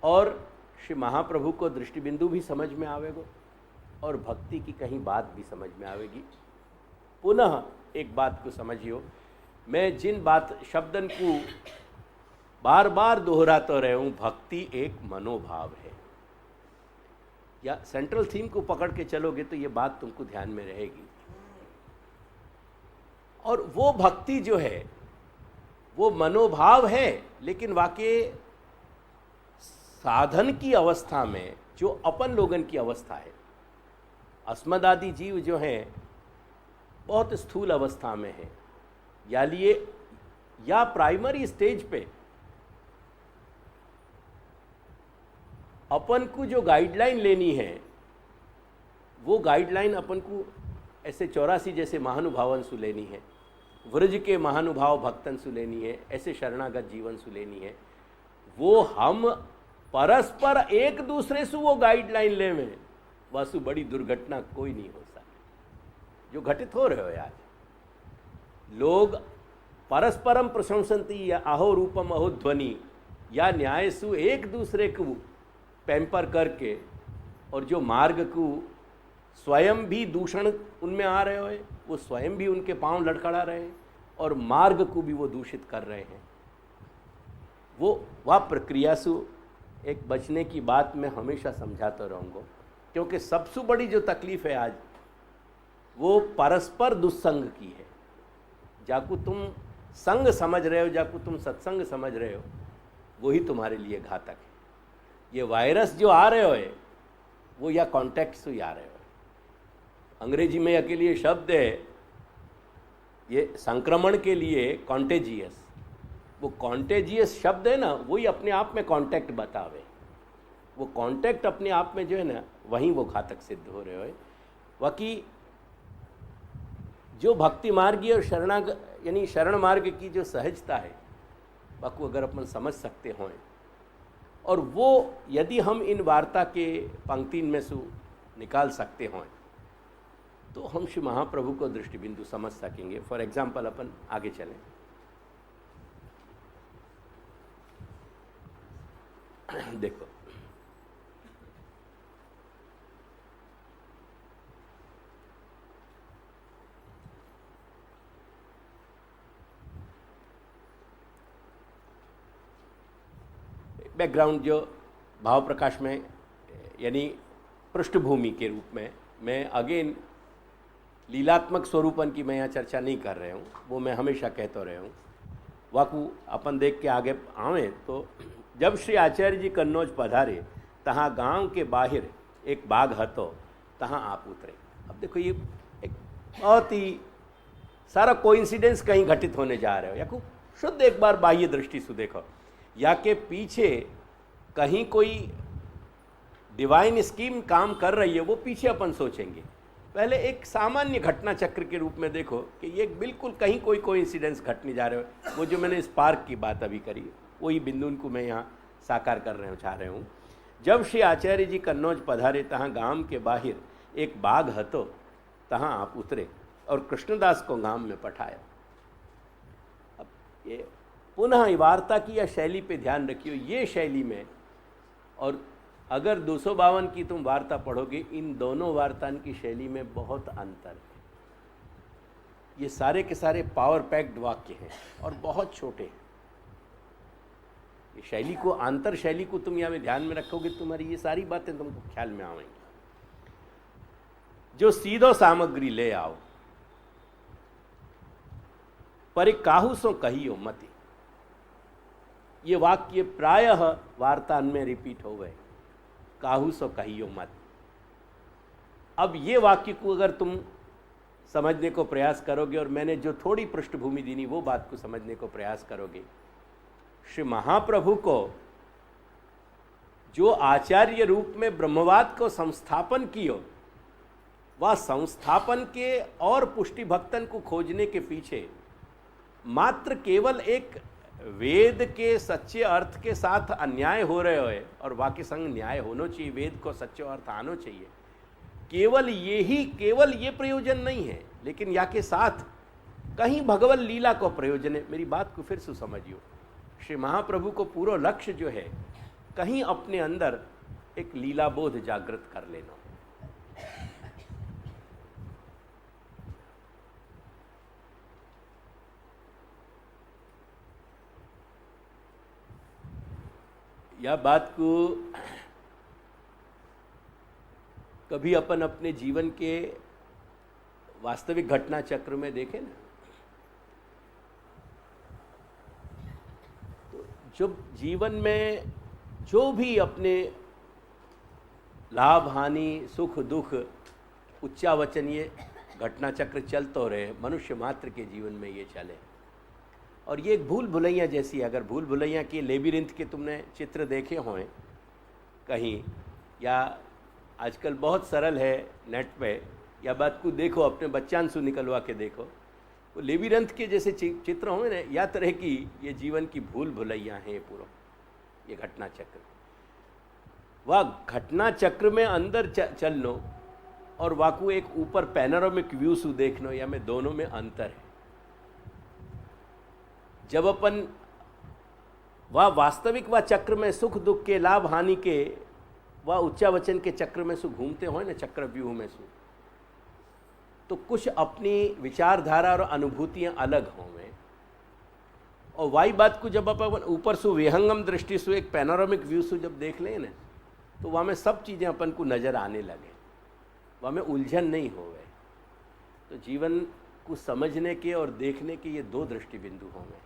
और श्री महाप्रभु को दृष्टिबिंदु भी समझ में आवेगो और भक्ति की कहीं बात भी समझ में आवेगी। पुनः एक बात को समझियो, मैं जिन बात शब्दन को बार बार दोहराता रहा हूँ, भक्ति एक मनोभाव है। या सेंट्रल थीम को पकड़ के चलोगे तो ये बात तुमको ध्यान में रहेगी। और वो भक्ति जो है वो मनोभाव है, लेकिन वाकई साधन की अवस्था में जो अपन लोगन की अवस्था है, अस्मदादि जीव जो हैं बहुत स्थूल अवस्था में है, या लिए या प्राइमरी स्टेज पे अपन को जो गाइडलाइन लेनी है वो गाइडलाइन अपन को ऐसे 84 जैसे महानुभावन सु लेनी है, व्रज के महानुभाव भक्तन सु लेनी है, ऐसे शरणागत जीवन सु लेनी है। वो हम परस्पर एक दूसरे से वो गाइडलाइन ले में वासु बड़ी दुर्घटना कोई नहीं हो सकती जो घटित हो रहे हो। यार लोग परस्परम प्रशंसन्ति या अहो रूपम अहो ध्वनि या न्यायसु एक दूसरे को पैम्पर करके, और जो मार्ग को स्वयं भी दूषण उनमें आ रहे हो, वो स्वयं भी उनके पांव लड़खड़ा रहे हैं और मार्ग को भी वो दूषित कर रहे हैं। वो वह प्रक्रिया से एक बचने की बात मैं हमेशा समझाता रहूँगा, क्योंकि सबसे बड़ी जो तकलीफ है आज वो परस्पर दुस्संग की है। जाकू तुम संग समझ रहे हो, जाकू तुम सत्संग समझ रहे हो, वही तुम्हारे लिए घातक है। ये वायरस जो आ रहे हो वो या कॉन्टैक्ट से आ रहे हो। अंग्रेजी में या के लिए शब्द है ये संक्रमण के लिए कॉन्टेजियस। वो कॉन्टेजियस शब्द है ना, वही अपने आप में कॉन्टैक्ट बतावे। वो कॉन्टैक्ट अपने आप में जो है ना, वहीं वो घातक सिद्ध हो रहे हो। बाकी जो भक्ति मार्गी और यानी शरण मार्ग की जो सहजता है, बाकी अगर अपन समझ सकते हों, और वो यदि हम इन वार्ता के पंक्ति में से निकाल सकते हों, तो हम श्री महाप्रभु को दृष्टिबिंदु समझ सकेंगे। फॉर एग्जाम्पल अपन आगे चलें। देखो, बैकग्राउंड जो भाव प्रकाश में यानी पृष्ठभूमि के रूप में, मैं अगेन लीलात्मक स्वरूपन की मैं यहाँ चर्चा नहीं कर रहा हूँ, वो मैं हमेशा कहता रहा हूँ। वाकू अपन देख के आगे आवें तो, जब श्री आचार्य जी कन्नौज पधारे तहाँ गांव के बाहर एक बाग हतो, तहाँ आप उतरे। अब देखो ये एक बहुत ही सारा कोइंसिडेंस कहीं घटित होने जा रहे हो। या खूब शुद्ध एक बार बाह्य दृष्टि से देखो, या के पीछे कहीं कोई डिवाइन स्कीम काम कर रही है, वो पीछे अपन सोचेंगे। पहले एक सामान्य घटना चक्र के रूप में देखो कि ये बिल्कुल कहीं कोई इंसिडेंस घटने जा रहे हो। वो जो मैंने स्पार्क की बात अभी करी, वही बिंदु को मैं यहाँ साकार कर चाह रहे हूँ। जब श्री आचार्य जी कन्नौज पधारे तहाँ गांव के बाहर एक बाग हतो, तहाँ आप उतरे और कृष्णदास को गांव में पठाया। अब ये पुनः वार्ता की या शैली पे ध्यान रखियो। ये शैली में, और अगर 252 की तुम वार्ता पढ़ोगे, इन दोनों वार्तान की शैली में बहुत अंतर है। ये सारे के सारे पावर पैक्ड वाक्य हैं और बहुत छोटे हैं। ये शैली को, अंतर शैली को तुम यहाँ में ध्यान में रखोगे, तुम्हारी ये सारी बातें तुमको ख्याल में आएंगी। जो सीधो सामग्री ले आओ, पर काहू सो कहियो मति। ये वाक्य प्रायः वार्तान में रिपीट हो गए, काहू सो कहियो मत। अब ये वाक्य को अगर तुम समझने को प्रयास करोगे, और मैंने जो थोड़ी पृष्ठभूमि दी वो बात को समझने को प्रयास करोगे, श्री महाप्रभु को जो आचार्य रूप में ब्रह्मवाद को संस्थापन कियो, वह संस्थापन के और पुष्टि भक्तन को खोजने के पीछे मात्र केवल एक वेद के सच्चे अर्थ के साथ अन्याय हो रहे हो, और वाक्य संग न्याय होना चाहिए, वेद को सच्चे अर्थ आना चाहिए, केवल ये प्रयोजन नहीं है, लेकिन या के साथ कहीं भगवत लीला को प्रयोजन है। मेरी बात को फिर से समझियो। श्री महाप्रभु को पूरा लक्ष्य जो है कहीं अपने अंदर एक लीला बोध जागृत कर लेना। यह बात को कभी अपन अपने जीवन के वास्तविक घटना चक्र में देखें ना, तो जब जीवन में जो भी अपने लाभ हानि सुख दुख उच्चावचन ये घटना चक्र चल तो रहे, मनुष्य मात्र के जीवन में ये चले। और ये एक भूल भुलैया जैसी है। अगर भूल भुलैया के लेबिरिंथ के तुमने चित्र देखे हों कहीं, या आजकल बहुत सरल है नेट पे, या बात को देखो अपने बच्चांशु निकलवा के देखो, वो लेबिरिंथ के जैसे चित्र हों ना, या तरह की ये जीवन की भूल भुलैया हैं पूरा ये घटना चक्र। वह घटना चक्र में अंदर चल लो और वाकू एक ऊपर पैनोरामिक व्यू से देख लो, या में दोनों में अंतर है। जब अपन वह वास्तविक वह चक्र में सुख दुख के लाभ हानि के वह उच्चावचन के चक्र में सु घूमते हो ना, चक्र व्यूह में सु, तो कुछ अपनी विचारधारा और अनुभूतियां अलग होंगे। और वही बात को जब अपन ऊपर से विहंगम दृष्टि से एक पैनोरामिक व्यू से जब देख लें ना, तो वहाँ में सब चीज़ें अपन को नज़र आने लगे, वहाँ में उलझन नहीं हो गए। तो जीवन को समझने के और देखने के ये दो दृष्टि बिंदु होंगे।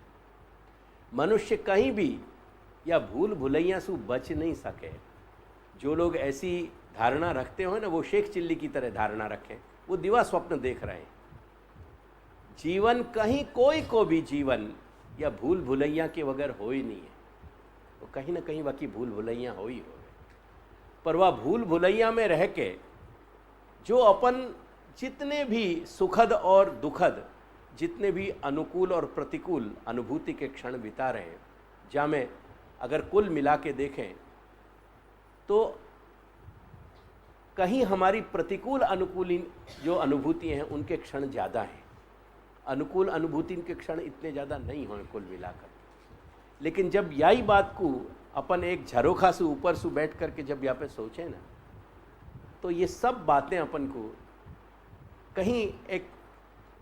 मनुष्य कहीं भी या भूल भुलैया से बच नहीं सके। जो लोग ऐसी धारणा रखते हो ना, वो शेख चिल्ली की तरह धारणा रखें, वो दिवा स्वप्न देख रहे हैं। जीवन कहीं कोई को भी जीवन या भूल भुलैया के बगैर हो ही नहीं है। तो कहीं ना कहीं बाकी भूल भुलैया हो ही हो, पर वह भूल भुलैया में रह के जो अपन जितने भी सुखद और दुखद, जितने भी अनुकूल और प्रतिकूल अनुभूति के क्षण बिता रहे हैं, जहाँ में अगर कुल मिला के देखें तो कहीं हमारी प्रतिकूल अनुकूल जो अनुभूतियाँ हैं उनके क्षण ज़्यादा हैं, अनुकूल अनुभूति के क्षण इतने ज़्यादा नहीं हों कुल मिलाकर। लेकिन जब यही बात को अपन एक झरोखा से ऊपर से बैठ करके जब यहाँ पे सोचें ना, तो ये सब बातें अपन को कहीं एक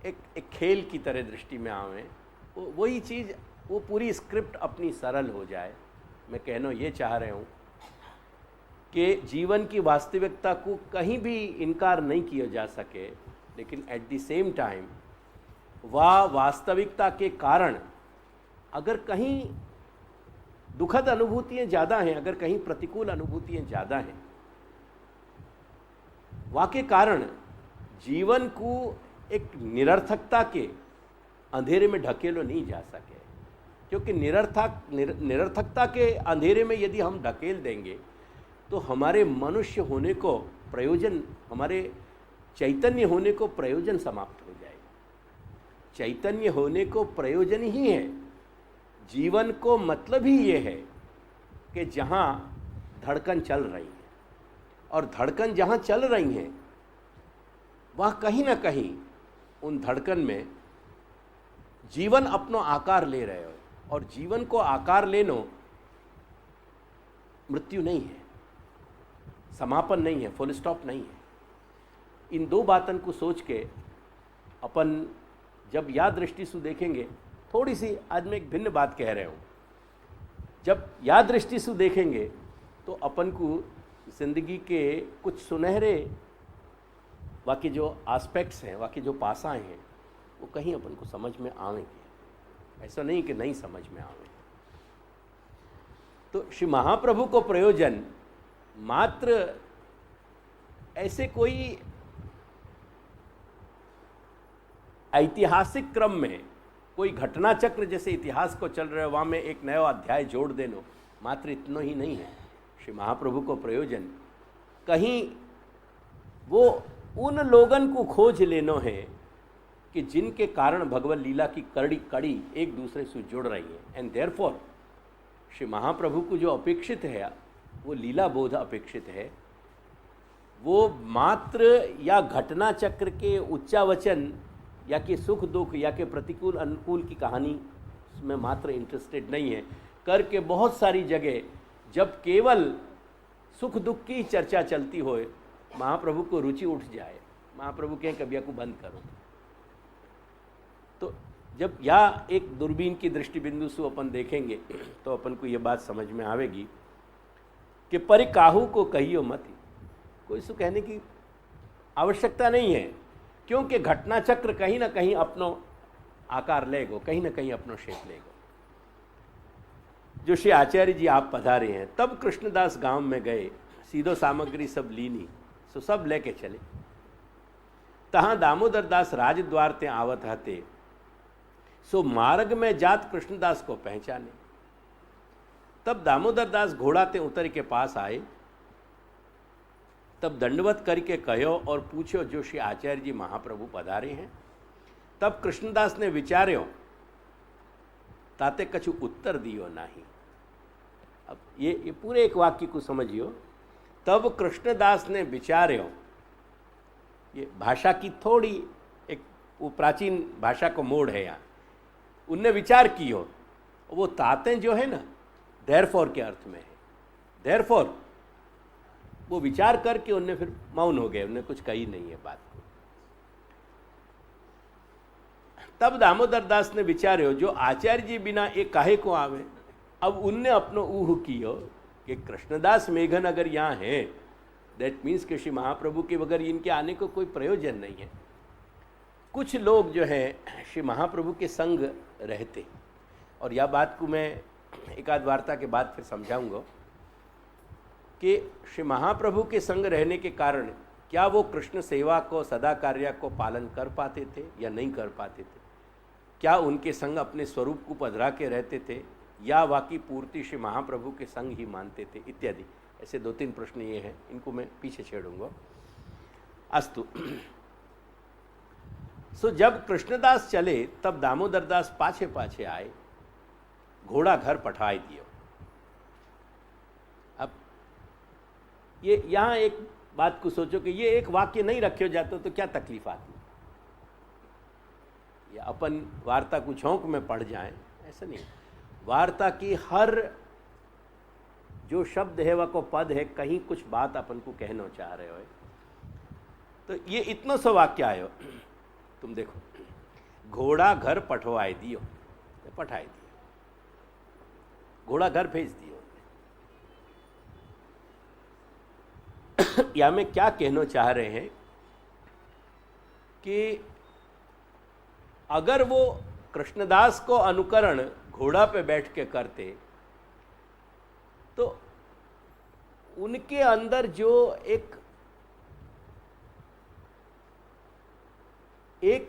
एक एक खेल की तरह दृष्टि में आवें। वही चीज़, वो पूरी स्क्रिप्ट अपनी सरल हो जाए। मैं कहना ये चाह रहा हूँ कि जीवन की वास्तविकता को कहीं भी इनकार नहीं किया जा सके, लेकिन एट द सेम टाइम वह वास्तविकता के कारण अगर कहीं दुखद अनुभूतियाँ ज़्यादा हैं, अगर कहीं प्रतिकूल अनुभूतियाँ ज़्यादा हैं, वाके कारण जीवन को एक निरर्थकता के अंधेरे में ढकेलो नहीं जा सके। क्योंकि निरर्थकता के अंधेरे में यदि हम ढकेल देंगे तो हमारे मनुष्य होने को प्रयोजन, हमारे चैतन्य होने को प्रयोजन समाप्त हो जाएगा। चैतन्य होने को प्रयोजन ही है, जीवन को मतलब ही ये है कि जहाँ धड़कन चल रही है, और धड़कन जहाँ चल रही हैं वह कहीं ना कहीं उन धड़कन में जीवन अपनो आकार ले रहे हो। और जीवन को आकार लेनो मृत्यु नहीं है, समापन नहीं है, फुल स्टॉप नहीं है। इन दो बातन को सोच के अपन जब या दृष्टि से देखेंगे, थोड़ी सी आज मैं एक भिन्न बात कह रहा हूँ, जब या दृष्टि से देखेंगे तो अपन को जिंदगी के कुछ सुनहरे बाकी जो एस्पेक्ट्स हैं, बाकी जो पासाएं हैं, वो कहीं अपन को समझ में आवेंगे। ऐसा नहीं कि नहीं समझ में आवे। तो श्री महाप्रभु को प्रयोजन मात्र ऐसे कोई ऐतिहासिक क्रम में कोई घटना चक्र जैसे इतिहास को चल रहा है वहाँ में एक नया अध्याय जोड़ देनो, मात्र इतना ही नहीं है। श्री महाप्रभु को प्रयोजन कहीं वो उन लोगन को खोज लेनो है कि जिनके कारण भगवत लीला की कड़ी कड़ी एक दूसरे से जुड़ रही है। एंड देयरफॉर श्री महाप्रभु को जो अपेक्षित है वो लीला बोध अपेक्षित है। वो मात्र या घटना चक्र के उच्चावचन या कि सुख दुख या कि प्रतिकूल अनुकूल की कहानी में मात्र इंटरेस्टेड नहीं है। करके बहुत सारी जगह जब केवल सुख दुख की चर्चा चलती होए, महाप्रभु को रुचि उठ जाए, महाप्रभु कहें कबिया को बंद करो, तो जब या एक दूरबीन की दृष्टि बिंदु से अपन देखेंगे तो अपन को ये बात समझ में आवेगी कि परि काहू को कहियो मत, कोई सु कहने की आवश्यकता नहीं है, क्योंकि घटना चक्र कहीं ना कहीं अपनो आकार लेगो, कहीं ना कहीं अपनो शेप लेगो। जो श्री आचार्य जी आप पधारे हैं, तब कृष्णदास गांव में गए, सीधो सामग्री सब लीनी, सो सब लेके चले। तहां दामोदर दास राजद्वार ते आवत हते, सो मार्ग में जात कृष्णदास को पहचाने। तब दामोदर दास घोड़ा ते उतर के पास आए, तब दंडवत करके कहो और पूछो जो श्री आचार्य जी महाप्रभु पधारे हैं। तब कृष्णदास ने विचार्यो, ताते कछु उत्तर दियो नाही। अब ये पूरे एक वाक्य को समझियो। तब कृष्णदास ने विचार्यो, ये भाषा की थोड़ी एक वो प्राचीन भाषा को मोड़ है यहाँ, उनने विचार कियो, वो ताते जो है ना देयरफॉर के अर्थ में है, देयरफॉर वो विचार करके उनने फिर मौन हो गए, उनने कुछ कही नहीं है बात को। तब दामोदर दास ने विचार्यो, जो आचार्य जी बिना एक काहे को आवे। अब उनने अपनो ऊह कियो कि कृष्णदास मेघन अगर यहाँ है, दैट मीन्स कि श्री महाप्रभु के बगैर इनके आने को कोई प्रयोजन नहीं है। कुछ लोग जो हैं श्री महाप्रभु के संग रहते, और यह बात को मैं एक आध वार्ता के बाद फिर समझाऊंगा कि श्री महाप्रभु के संग रहने के कारण क्या वो कृष्ण सेवा को, सदा कार्य को पालन कर पाते थे या नहीं कर पाते थे, क्या उनके संग अपने स्वरूप को पधरा के रहते थे या वाकई पूर्ति श्री महाप्रभु के संग ही मानते थे, इत्यादि। ऐसे 2-3 प्रश्न ये हैं, इनको मैं पीछे छेड़ूंगा। अस्तु। सो जब कृष्णदास चले तब दामोदर दास पाछे पाछे आए, घोड़ा घर पठाई दियो। अब ये यहाँ एक बात को सोचो कि ये एक वाक्य नहीं रखे जाते तो क्या तकलीफ आती, या अपन वार्ता को झोंक में पड़ जाएं, ऐसा नहीं। वार्ता की हर जो शब्द है वह को पद है, कहीं कुछ बात अपन को कहना चाह रहे हो, तो ये इतना सा वाक्य आयो। तुम देखो, घोड़ा घर पठवाए दियो, पठाई दियो, घोड़ा घर भेज दियो। या मैं क्या कहना चाह रहे हैं कि अगर वो कृष्णदास को अनुकरण घोड़ा पे बैठ के करते तो उनके अंदर जो एक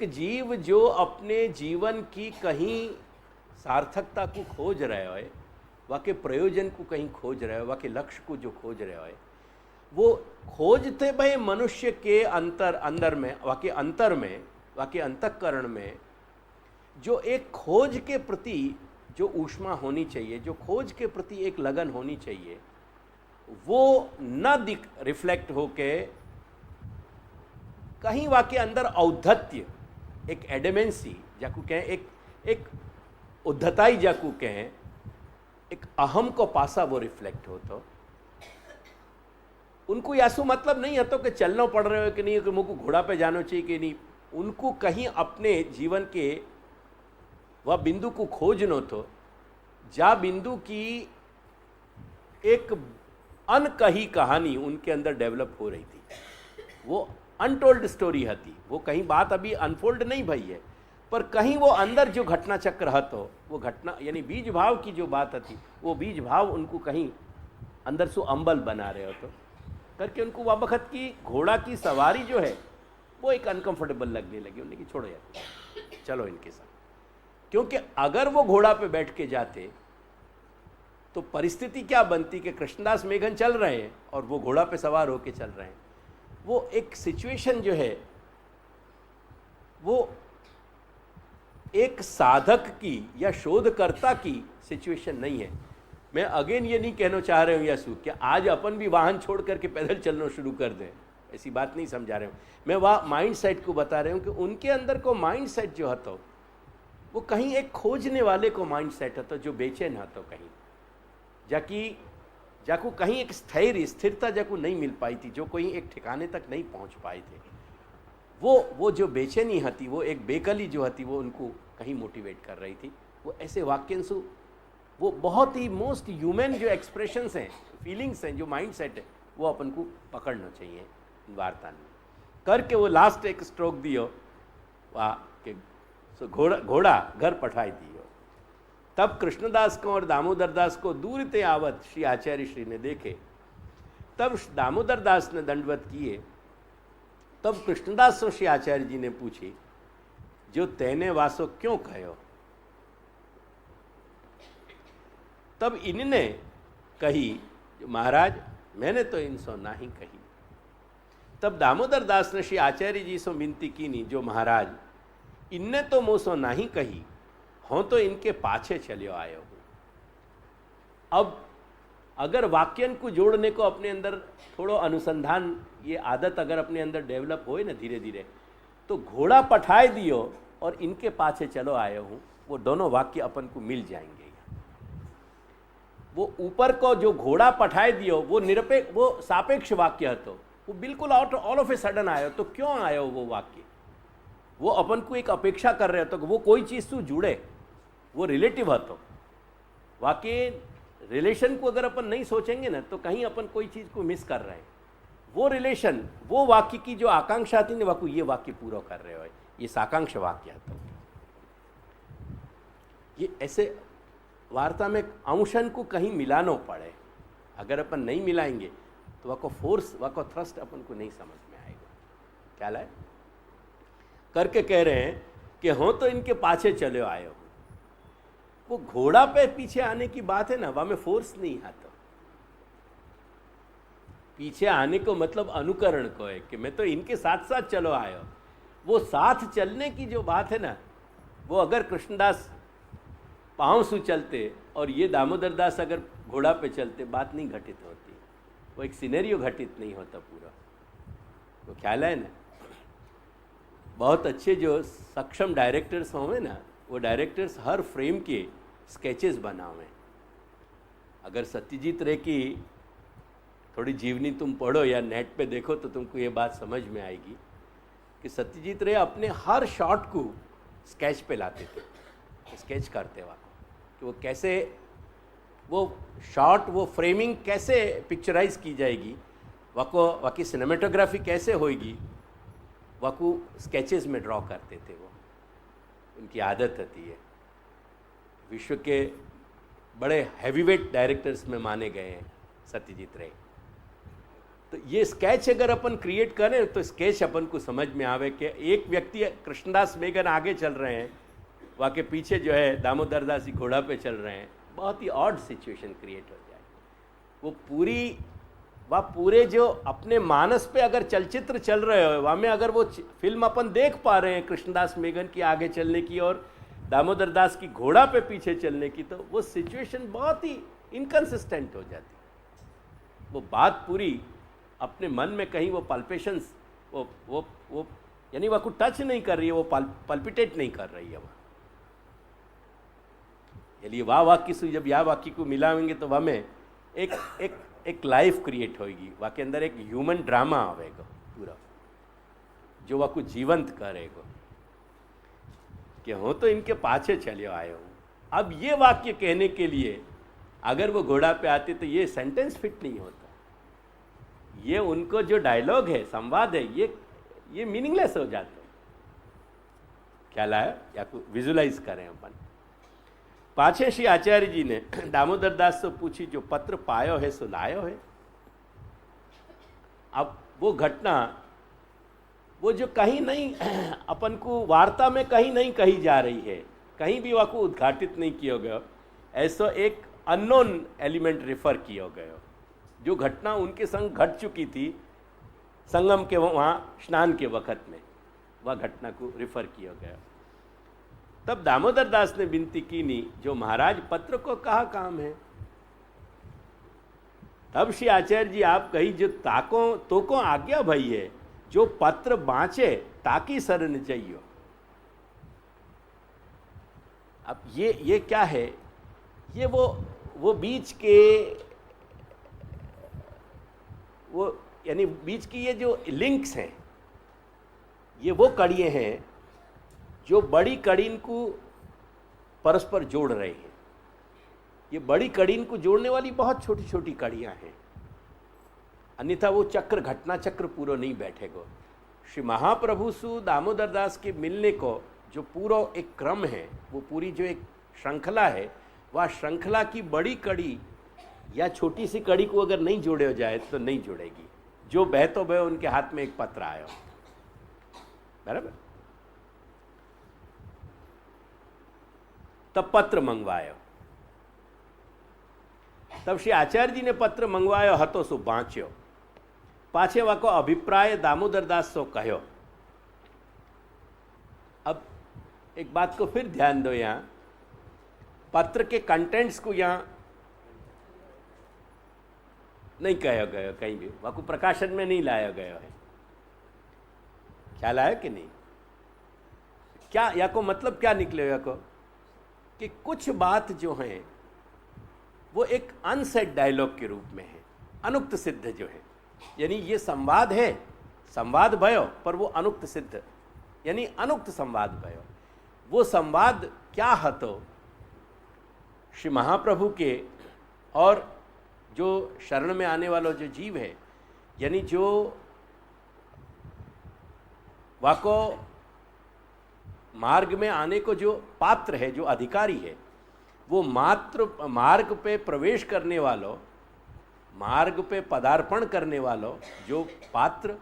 जीव जो अपने जीवन की कहीं सार्थकता को खोज रहे हो, वाके प्रयोजन को कहीं खोज रहे हो, वाके लक्ष्य को जो खोज रहे हो, वो खोजते भाई मनुष्य के अंदर में, वाके अंतर में, वाके अंतःकरण में जो एक खोज के प्रति जो ऊष्मा होनी चाहिए, जो खोज के प्रति एक लगन होनी चाहिए, वो न रिफ्लेक्ट होके कहीं वाके अंदर औद्धत्य, एक एडेमेंसी जाकू कहें, एक उद्धताई जाकू कहें, एक अहम को पासा वो रिफ्लेक्ट हो। तो उनको यासु मतलब नहीं है तो कि चलना पड़ रहे हो कि नहीं, कि मुझको घोड़ा पे जाना चाहिए कि नहीं, उनको कहीं अपने जीवन के वह बिंदु को खोजनो तो जा बिंदु की एक अनकही कहानी उनके अंदर डेवलप हो रही थी, वो अनटोल्ड स्टोरी थी, वो कहीं बात अभी अनफोल्ड नहीं भई है, पर कहीं वो अंदर जो घटना चक्र हतो, वो घटना यानी बीज भाव की जो बात थी, वो बीज भाव उनको कहीं अंदर से अम्बल बना रहे हो तो करके उनको वह वक्त की घोड़ा की सवारी जो है वो एक अनकंफर्टेबल लगने लगी। उन्होंने कि छोड़ो यार, चलो इनके साथ, क्योंकि अगर वो घोड़ा पे बैठ के जाते तो परिस्थिति क्या बनती कि कृष्णदास मेघन चल रहे हैं और वो घोड़ा पे सवार होके चल रहे हैं। वो एक सिचुएशन जो है वो एक साधक की या शोधकर्ता की सिचुएशन नहीं है। मैं अगेन ये नहीं कहना चाह रहे हूँ यसु कि आज अपन भी वाहन छोड़ करके पैदल चलना शुरू कर दें, ऐसी बात नहीं समझा रहे हूँ। मैं वह माइंड सेट को बता रहा हूँ कि उनके अंदर को माइंड सेट जो हतो वो कहीं एक खोजने वाले को माइंड सेट हतो, जो बेचैन हतो कहीं, जाकि जाको कहीं एक स्थिरता जाको नहीं मिल पाई थी, जो कोई एक ठिकाने तक नहीं पहुंच पाए थे, वो जो बेचैनी हती, वो एक बेकली जो हती, वो उनको कहीं मोटिवेट कर रही थी। वो ऐसे वाक्यांशु, वो बहुत ही मोस्ट ह्यूमन जो एक्सप्रेशंस हैं, फीलिंग्स हैं, जो माइंड सेट है, वो अपन को पकड़ना चाहिए वार्ता में करके। वो लास्ट एक स्ट्रोक दियो वाह के सो घोड़ा घर पठाई दियो। तब कृष्णदास को और दामोदर दास को दूर ते आवत श्री आचार्य श्री ने देखे। तब दामोदर दास ने दंडवत किए। तब कृष्णदास से श्री आचार्य जी ने पूछी, जो तेने वासो क्यों कहो? तब इनने कही, महाराज मैंने तो इनसो नहीं कही। तब दामोदर दास ने श्री आचार्य जी से विनती की नी, जो महाराज इनने तो मोसो नहीं कही, हों तो इनके पाछे चलियो आयो हूँ। अब अगर वाक्यन को जोड़ने को अपने अंदर थोड़ो अनुसंधान, ये आदत अगर अपने अंदर डेवलप होए ना धीरे धीरे, तो घोड़ा पठाए दियो और इनके पाछे चलो आयो हूँ, वो दोनों वाक्य अपन को मिल जाएंगे। वो ऊपर को जो घोड़ा पठाए दियो वो वो सापेक्ष वाक्य है, तो वो बिल्कुल ऑल ऑफ ए सडन आयो। तो क्यों आयो वो वाक्य? वो अपन को एक अपेक्षा कर रहे हो, तो वो कोई चीज़ से जुड़े, वो रिलेटिव है। तो वाक्य रिलेशन को अगर अपन नहीं सोचेंगे ना, तो कहीं अपन कोई चीज़ को मिस कर रहे हैं। वो रिलेशन, वो वाक्य की जो आकांक्षा थी ना, वाकु ये वाक्य पूरा कर रहे हो, ये साकांक्ष वाक्य है। तो ये ऐसे वार्ता में अंशन को कहीं मिलानो पड़े। अगर अपन नहीं मिलाएंगे तो वह को फोर्स, वह को थ्रस्ट अपन को नहीं समझ में आएगा। क्या लाए करके कह रहे हैं कि हो तो इनके पाछे चले आए हो। वो घोड़ा पे पीछे आने की बात है ना, वह में फोर्स नहीं आता। पीछे आने को मतलब अनुकरण को है कि मैं तो इनके साथ साथ चलो आयो। वो साथ चलने की जो बात है ना, वो अगर कृष्णदास पाँव से चलते और ये दामोदर दास अगर घोड़ा पे चलते, बात नहीं घटित होती। वो एक सिनेरियो घटित नहीं होता पूरा। तो ख्याल है ना, बहुत अच्छे जो सक्षम डायरेक्टर्स होंगे ना, वो डायरेक्टर्स हर फ्रेम के स्केचेस बनावे। अगर सत्यजीत रे की थोड़ी जीवनी तुम पढ़ो या नेट पे देखो तो तुमको ये बात समझ में आएगी कि सत्यजीत रे अपने हर शॉट को स्केच पे लाते थे, स्केच करते वक्त कि वो कैसे, वो शॉट, वो फ्रेमिंग कैसे पिक्चराइज की जाएगी, वाकई सिनेमेटोग्राफी कैसे होएगी, वाकू स्केचेस में ड्रॉ करते थे। वो उनकी आदत होती है। विश्व के बड़े हैवीवेट डायरेक्टर्स में माने गए हैं सत्यजीत रे। तो ये स्केच अगर अपन क्रिएट करें तो स्केच अपन को समझ में आवे कि एक व्यक्ति कृष्णदास मेघन आगे चल रहे हैं, वहाँ के पीछे जो है दामोदर दास जी घोड़ा पे चल रहे हैं। बहुत ही ऑड सिचुएशन क्रिएट हो जाए। वह पूरे जो अपने मानस पे अगर चलचित्र चल रहे हो, वहाँ में अगर वो फिल्म अपन देख पा रहे हैं कृष्णदास मेघन की आगे चलने की और दामोदर दास की घोड़ा पे पीछे चलने की, तो वो सिचुएशन बहुत ही इनकन्सिस्टेंट हो जाती। वो बात पूरी अपने मन में कहीं वो पल्पेशंस, वो यानी वह को टच नहीं कर रही है, वो पल्पिटेट नहीं कर रही है। वह यदि वाह वाक्य से जब या वाक्य को मिलाएंगे तो वह में एक लाइफ क्रिएट होगी। वह के अंदर एक ह्यूमन ड्रामा आवेगा पूरा, जो वह को जीवंत करेगा कि हो तो इनके पाछे चले आए हूँ। अब ये वाक्य कहने के लिए अगर वो घोड़ा पे आते तो ये सेंटेंस फिट नहीं होता। ये उनको जो डायलॉग है, संवाद है, ये मीनिंगलेस हो जाता है। क्या लाया या विजुलाइज करें अपन। पाछे श्री आचार्य जी ने दामोदर दास से पूछी, जो पत्र पायो है सो लायो है। अब वो घटना, वो जो कहीं नहीं अपन को वार्ता में कहीं नहीं कही जा रही है, कहीं भी वह को उद्घाटित नहीं किया गया, ऐसा एक अननोन एलिमेंट रेफर किया गया। जो घटना उनके संग घट चुकी थी संगम के वहाँ स्नान के वक़्त में, वह घटना को रेफर किया गया। तब दामोदर दास ने विनती की नी, जो महाराज पत्र को कहा काम है। तब श्री आचार्य जी आप कही, जो तो को आज्ञा भई है, जो पत्र बाँचे ताकि शरण चाहिए। अब ये क्या है? ये वो बीच के वो यानी बीच की ये जो लिंक्स हैं, ये वो कड़ियाँ हैं जो बड़ी कड़ी को परस्पर जोड़ रहे हैं। ये बड़ी कड़ी को जोड़ने वाली बहुत छोटी छोटी कड़ियाँ हैं, अन्यथा वो चक्र, घटना चक्र पूरा नहीं बैठेगा। श्री महाप्रभु सु दामोदर दास के मिलने को जो पूरा एक क्रम है, वो पूरी जो एक श्रृंखला है, वह श्रृंखला की बड़ी कड़ी या छोटी सी कड़ी को अगर नहीं जोड़े हो जाए तो नहीं जुड़ेगी। जो बह तो बह, उनके हाथ में एक पत्र आयो, बराबर। तब पत्र मंगवायो, तब श्री आचार्य जी ने पत्र मंगवायो हतो सो बाँच्यो, पाछे वाको अभिप्राय दामोदर दास सो कहो। अब एक बात को फिर ध्यान दो, यहाँ पत्र के कंटेंट्स को यहाँ नहीं कहा गया, कहीं भी वाको प्रकाशन में नहीं लाया गया है। ख्याल आया कि नहीं? क्या या को मतलब क्या निकलेगा को कि कुछ बात जो है वो एक अनसेड डायलॉग के रूप में है, अनुक्त सिद्ध जो है, यानी ये संवाद है, संवाद भयो पर वो अनुक्त सिद्ध, यानी अनुक्त संवाद भयो। वो संवाद क्या हतो श्री महाप्रभु के और जो शरण में आने वाला जो जीव है, यानी जो वाको मार्ग में आने को जो पात्र है, जो अधिकारी है, वो मात्र मार्ग पे प्रवेश करने वालों, मार्ग पे पदार्पण करने वालों जो पात्र,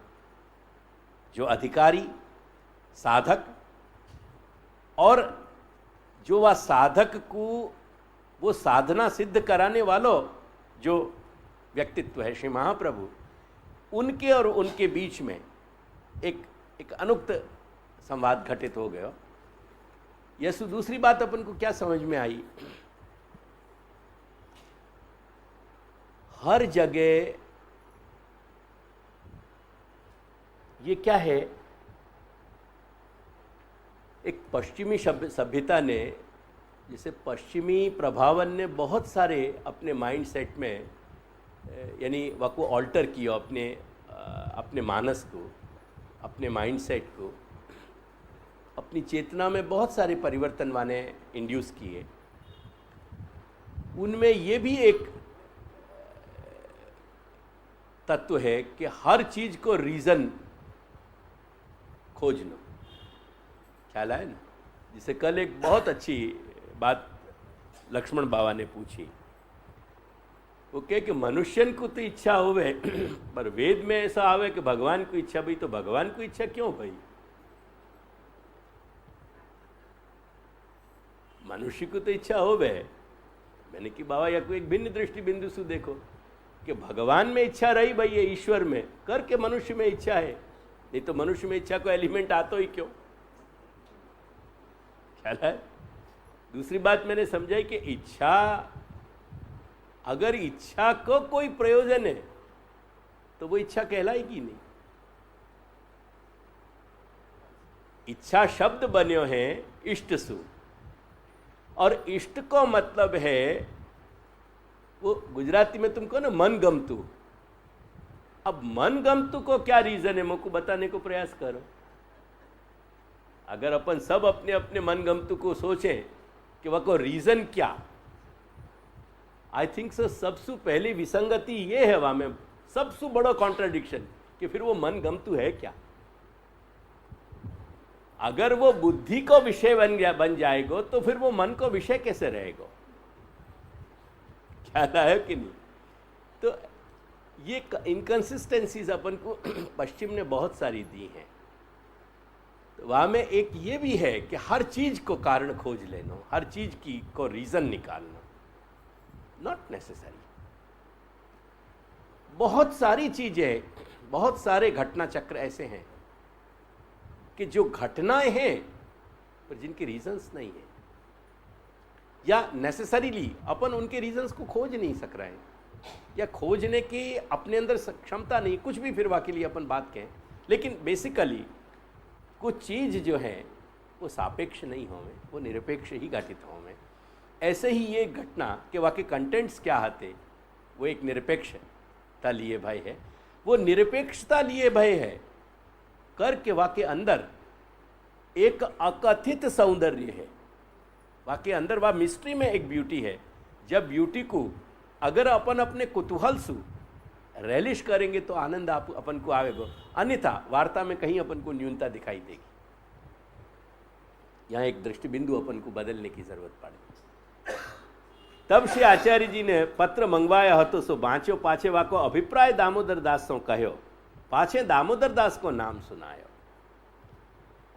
जो अधिकारी, साधक, और जो वह साधक को वो साधना सिद्ध कराने वालों जो व्यक्तित्व है श्री महाप्रभु, उनके और उनके बीच में एक अनुक्त संवाद घटित हो गया। यह दूसरी बात अपन को क्या समझ में आई, हर जगह ये क्या है, एक पश्चिमी सभ्यता ने, जैसे पश्चिमी प्रभावन ने बहुत सारे अपने माइंड सेट में, यानी वाको ऑल्टर किया, अपने मानस को, अपने माइंड सेट को, अपनी चेतना में बहुत सारे परिवर्तन माने इंड्यूस किए। उनमें ये भी एक तत्व है कि हर चीज को रीजन खोजना। ख्याल आया ना? जिसे कल एक बहुत अच्छी बात लक्ष्मण बाबा ने पूछी, वो कहे कि मनुष्यन को तो इच्छा होवे, पर वेद में ऐसा आवे कि भगवान को इच्छा भाई, तो भगवान को इच्छा क्यों भाई? मनुष्य को तो इच्छा होवे। मैंने कि बाबा या कोई एक भिन्न दृष्टि बिंदु से देखो कि भगवान में इच्छा रही भाई, ये ईश्वर में करके मनुष्य में इच्छा है, नहीं तो मनुष्य में इच्छा को एलिमेंट आता ही क्यों? ख्याल है? दूसरी बात मैंने समझाई कि इच्छा, अगर इच्छा को कोई प्रयोजन है तो वो इच्छा कहलाएगी नहीं। इच्छा शब्द बन्यो है इष्ट सु, और इष्ट को मतलब है वो गुजराती में तुमको ना मन गमतु। अब मन गमतु को क्या रीजन है, मुझको बताने को प्रयास करो। अगर अपन सब अपने अपने मन गमतु को सोचें कि वह को रीजन क्या, आई थिंक सो सबसे पहली विसंगति ये है वहां में, सबसे बड़ा कॉन्ट्राडिक्शन, कि फिर वो मन गमतु है क्या? अगर वो बुद्धि को विषय बन जाएगा तो फिर वो मन को विषय कैसे रहेगा? ख्याल आया कि नहीं? तो ये इनकंसिस्टेंसीज अपन को पश्चिम ने बहुत सारी दी हैं। तो वहाँ में एक ये भी है कि हर चीज को कारण खोज लेना, हर चीज की को रीजन निकालना, नॉट नेसेसरी। बहुत सारी चीजें, बहुत सारे घटना चक्र ऐसे हैं कि जो घटनाएं हैं पर जिनके रीजंस नहीं है, या नेसेसरीली अपन उनके रीजंस को खोज नहीं सक रहे हैं, या खोजने की अपने अंदर क्षमता नहीं, कुछ भी फिर वाकई लिए अपन बात कहें। लेकिन बेसिकली कुछ चीज जो है वो सापेक्ष नहीं होवे, वो निरपेक्ष ही घटित होवे। ऐसे ही ये घटना के वाकई कंटेंट्स क्या आते, वो एक निरपेक्षता लिए भाई है। वो निरपेक्षता लिए भय है। कर के वाक्य अंदर एक अकथित सौंदर्य है, वाक्य अंदर वह मिस्ट्री में एक ब्यूटी है। जब ब्यूटी को अगर अपन अपने कुतूहल से रेलिश करेंगे तो आनंद आप अपन को आएगा, अन्यथा वार्ता में कहीं अपन को न्यूनता दिखाई देगी। यहाँ एक दृष्टिबिंदु अपन को बदलने की जरूरत पड़े। तब श्री आचार्य जी ने पत्र मंगवाया હતો सो बाँचो पाछे वाको अभिप्राय दामोदर दास सो कहो, पाछे दामोदर दास को नाम सुनायो।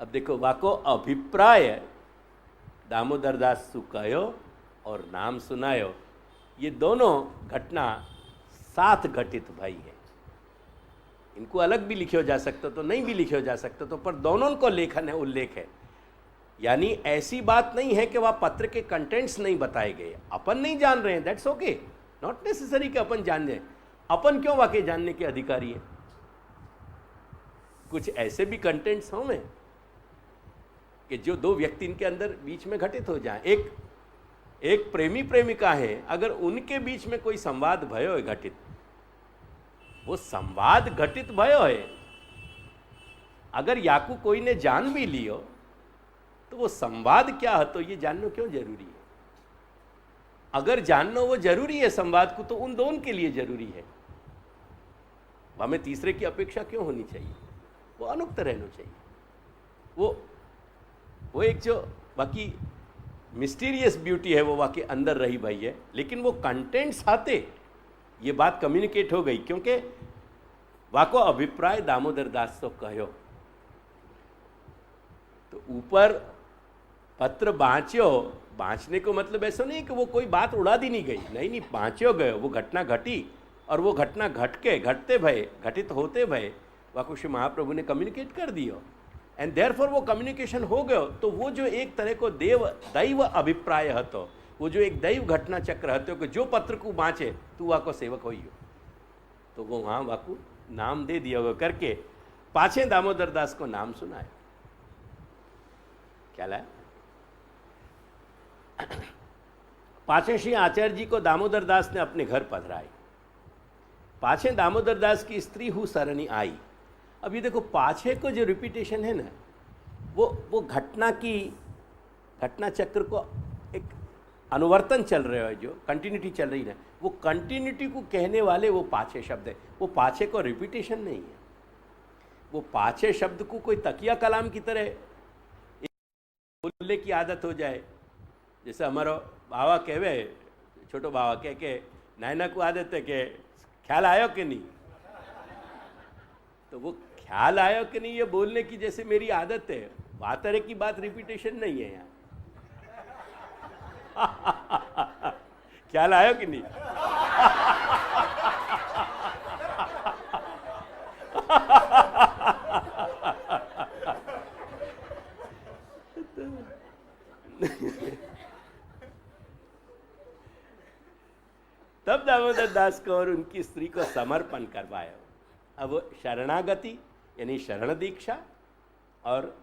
अब देखो, वाको अभिप्राय दामोदर दास सु कहो और नाम सुनायो, ये दोनों घटना साथ घटित भाई है। इनको अलग भी लिखो जा सकता तो नहीं भी लिखो जा सकता तो, पर दोनों को लेखन है, उल्लेख है। यानी ऐसी बात नहीं है कि वह पत्र के कंटेंट्स नहीं बताए गए, अपन नहीं जान रहे हैं, दैट्स ओके, नॉट नेसेसरी कि अपन जान जाए। अपन क्यों वाकई जानने के अधिकारी हैं? कुछ ऐसे भी कंटेंट्स हों में कि जो दो व्यक्ति इनके अंदर बीच में घटित हो जाए। एक प्रेमी प्रेमिका है, अगर उनके बीच में कोई संवाद भयो है घटित, वो संवाद घटित भयो है, अगर याकू कोई ने जान भी लियो तो वो संवाद क्या है तो ये जानना क्यों जरूरी है? अगर जानना वो जरूरी है संवाद को, तो उन दोनों के लिए जरूरी है। हमें तीसरे की अपेक्षा क्यों होनी चाहिए? वो अनुक्त रहना चाहिए। वो एक जो बाकी मिस्टीरियस ब्यूटी है वो वाकई अंदर रही भाई है, लेकिन वो कंटेंट्स आते ये बात कम्युनिकेट हो गई, क्योंकि वाको अभिप्राय दामोदर दास तो कहो। तो ऊपर पत्र बाँच्यो, बाँचने को मतलब ऐसा नहीं कि वो कोई बात उड़ा दी नहीं गई, नहीं, बाँच्यो गयो, वो घटना घटी और वो घटना घटते भय, घटित होते भय वाको श्री महाप्रभु ने कम्युनिकेट कर दियो, एंड देयरफॉर वो कम्युनिकेशन हो गयो। तो वो जो एक तरह को दैव अभिप्राय हतो, वो जो एक दैव घटना चक्र हतो कि जो पत्र को बाँचे तू वाको सेवक होइयो, तो वो वहाँ वाको नाम दे दिया करके पाछे दामोदर दास को नाम सुनाए। क्या लाया? पाछे श्री आचार्य जी को दामोदर दास ने अपने घर पधराए। पाछे दामोदर दास की स्त्री हूँ सरणी आई। अब ये देखो, पाछे को जो रिपीटेशन है ना, वो घटना चक्र को एक अनुवर्तन चल रहा है, जो कंटिन्यूटी चल रही है, वो कंटिन्यूटी को कहने वाले वो पाछे शब्द है। वो पाछे को रिपीटेशन नहीं है। वो पाछे शब्द को कोई तकिया कलाम की तरह बोलने की आदत हो जाए। जैसे हमारो बाबा कहवे, छोटो बाबा कह के नायना को आदत है कि ख्याल आयो कि नहीं, तो वो ख्याल आयो कि नहीं ये बोलने की जैसे मेरी आदत है। बात तरह की बात रिपीटेशन नहीं है यहाँ। ख्याल आयो कि नहीं? तब दामोदर दास को और उनकी स्त्री को समर्पण करवाया। अब शरणागति यानी शरण दीक्षा और